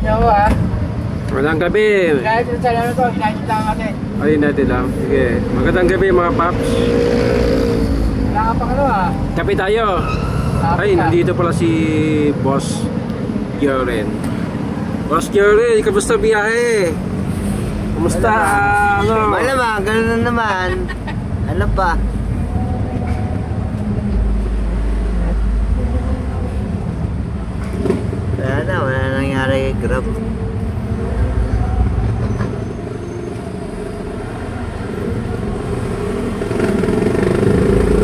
niyo ako ha. Magandang gabi. Kahit sa ano to, kahit lang natin. Ayun natin lang. Sige. Magandang gabi mga paps. Wala ka pa ano ha. Kape tayo. Ay, nandito pala si Boss Joren. Boss Joren, kamusta biyahe? Kumusta? Ano? Malamang, gano'n na naman. Ano pa? Wala nangyari kay Grab.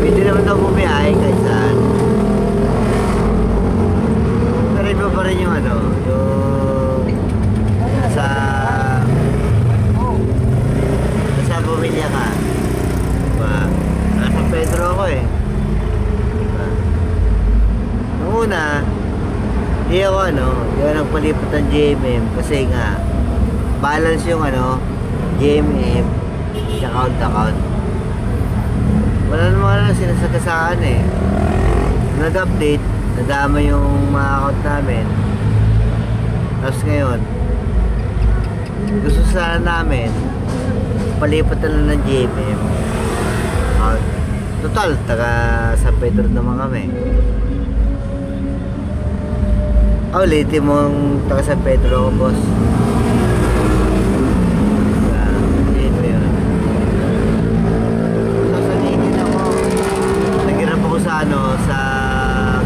Pwede naman daw bumiyahe kahit saan. Pero iba pa rin yung ano, yung nasa pamilya ka. Diba? Nasa Pedro ako eh. Diba? Noong una, di ako nagpalipat ng GMM kasi nga balance yung GMM account. Wala naman sinasagasaan eh. Nag-update, nadama yung mga account namin. Tapos ngayon, gusto sana namin palipat na lang ng GMM account. Total, taga San Pedro naman kami. Ulitin mo ang taga San Pedro ko, boss. Yun mo yun. Sasalitin ako. Naghirap ako sa sa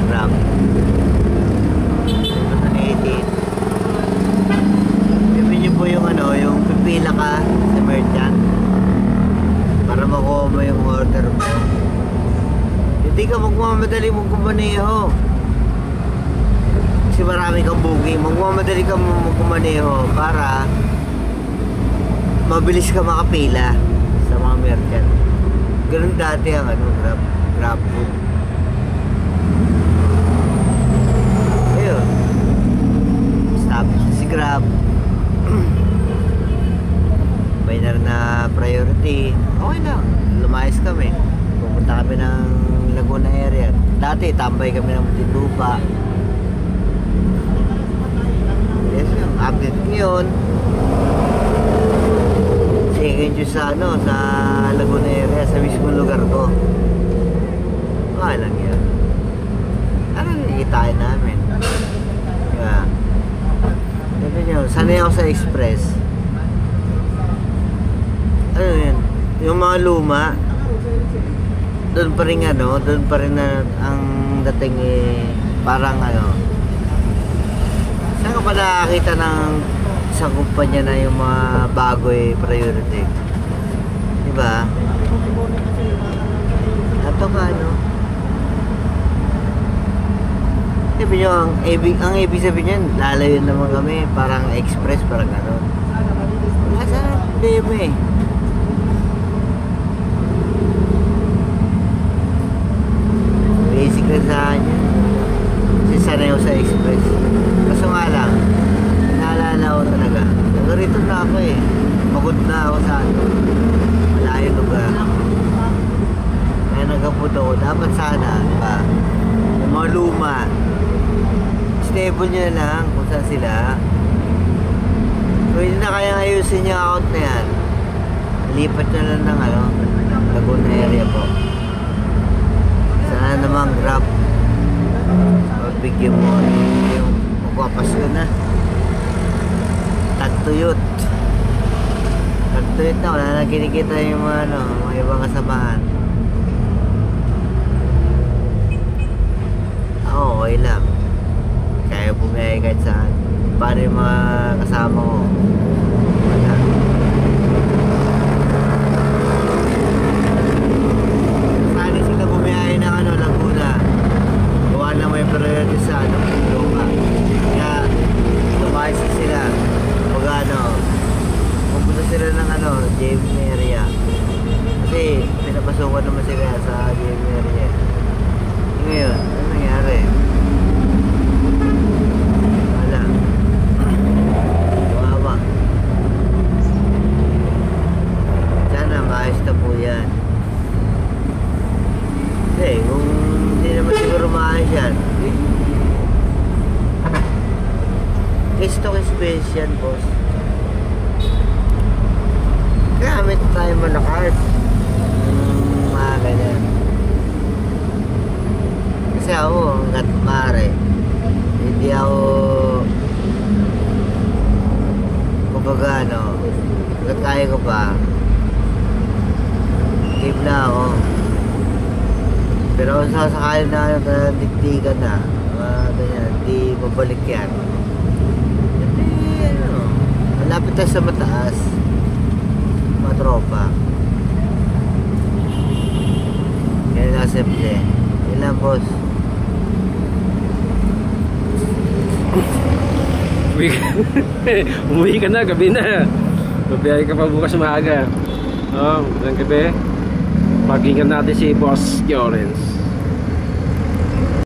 Grab. Sasalitin. Bibigyan niyo po yung pipila ka sa merchant para makuha mo yung order mo. Hindi ka magmamadali mong kumaneho. Kasi marami kang booking, magmamadali ka kumaneho para mabilis ka makapila sa mga merchant. Ganun dati ang Grab food. Ayun, stop si Grab. Minor na priority. Okay lang, lumayas kami. Pupunta kami ng Laguna area. Dati tambay kami ng Muntinlupa. Yes, yung update ngayon second due sa sa Laguna area, sa mismong lugar ko. Okay lang yan. Ano nakikitain namin? Kaya sabi nyo, sanay ako sa express. Ano yun? Yung mga luma doon pa rin na ang dating parang saan ka pa nakakita ng isang kumpanya na yung mga bago priority? Diba? Ato ka sabi nyo, ang ibig sabihin yan, lalayo naman kami, parang express, parang nasa problema basic na sa akin yan. Kasi sanay ako sa express. Kaso nga lang, naalala ko talaga, nagarito na ako pagod na ako sa malayong lugar. Kaya nagkapunta ko, dapat sana yung mga luma, stable nyo na lang kung saan sila. Kung hindi na kayang ayusin yung account na yan, lipat nyo lang ng Laguna area po. Sana naman Grab pagbigyan mo yung magpapasko na tagtuyot na, wala na kinikita yung mga ibang kasamahan. Ako okay lang, kaya bumiyahe kahit saan. Paano yung mga kasama ko? Wala. Sana sila bumiyahe ng Laguna, gawa na may priority sa Muntinlupa. Kaya lumayas sila pag pupunta sila ng JM area kasi pinapasukan naman sila sa JM area. Ngayon, ano nangyari? Wala. Wawa. Sana maayos na po yan. Kung hindi naman siguro maayos yan, space yan, boss. Gamit tayo malakad. Mga ganyan. Kasi ako, hanggat maaari, hindi ako kumbaga hanggat kaya ko pa, game na ako. Pero kung sasakali na digdigan na, ganyan, di babalik yan. Hindi, malapit tayo sa mataas. Mga tropa. Kaya na simple. Yun lang, boss. Umuwi ka na, gabi na. Mabiyahe ka pa bukas maaga. Magandang gabi. Pag-ingat natin si Boss Lawrence.